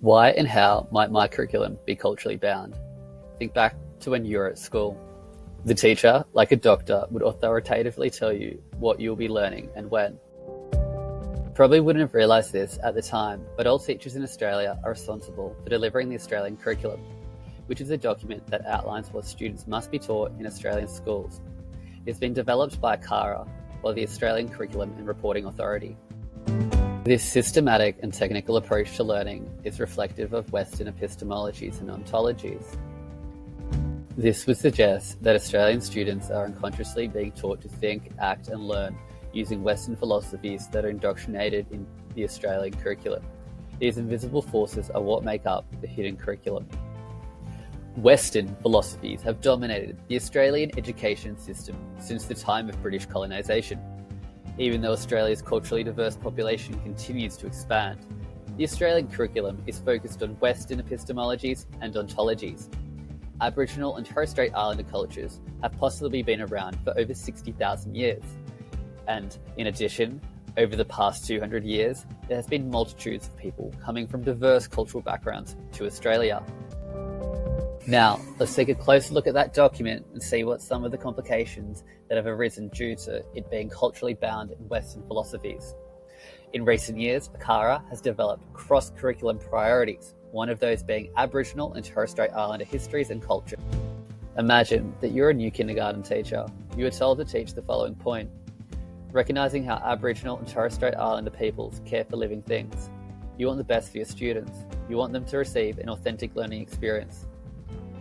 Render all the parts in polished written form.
Why and how might my curriculum be culturally bound? Think back to when you were at school. The teacher, like a doctor, would authoritatively tell you what you'll be learning and when. Probably wouldn't have realised this at the time, but all teachers in Australia are responsible for delivering the Australian curriculum, which is a document that outlines what students must be taught in Australian schools. It's been developed by ACARA, or the Australian Curriculum and Reporting Authority. This systematic and technical approach to learning is reflective of Western epistemologies and ontologies. This would suggest that Australian students are unconsciously being taught to think, act and learn using Western philosophies that are indoctrinated in the Australian curriculum. These invisible forces are what make up the hidden curriculum. Western philosophies have dominated the Australian education system since the time of British colonisation. Even though Australia's culturally diverse population continues to expand, the Australian curriculum is focused on Western epistemologies and ontologies. Aboriginal and Torres Strait Islander cultures have possibly been around for over 60,000 years. And in addition, over the past 200 years, there has been multitudes of people coming from diverse cultural backgrounds to Australia. Now, let's take a closer look at that document and see what some of the complications that have arisen due to it being culturally bound in Western philosophies. In recent years, ACARA has developed cross-curriculum priorities, one of those being Aboriginal and Torres Strait Islander histories and culture. Imagine that you're a new kindergarten teacher. You are told to teach the following point: recognising how Aboriginal and Torres Strait Islander peoples care for living things. You want the best for your students. You want them to receive an authentic learning experience.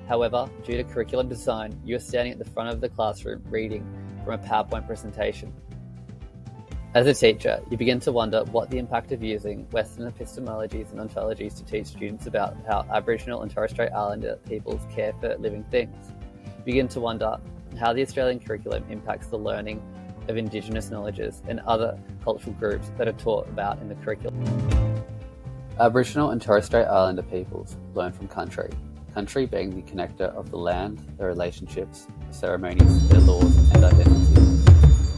However, due to curriculum design, you are standing at the front of the classroom reading from a PowerPoint presentation. As a teacher, you begin to wonder what the impact of using Western epistemologies and ontologies to teach students about how Aboriginal and Torres Strait Islander peoples care for living things. You begin to wonder how the Australian curriculum impacts the learning of Indigenous knowledges and other cultural groups that are taught about in the curriculum. Aboriginal and Torres Strait Islander peoples learn from country. Country being the connector of the land, their relationships, their ceremonies, their laws and identity.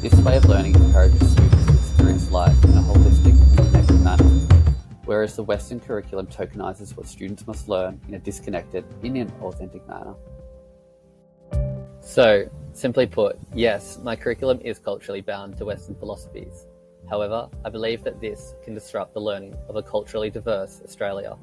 This way of learning encourages students to experience life in a holistic and connected manner, whereas the Western curriculum tokenises what students must learn in a disconnected, inauthentic manner. So, simply put, yes, my curriculum is culturally bound to Western philosophies. However, I believe that this can disrupt the learning of a culturally diverse Australia.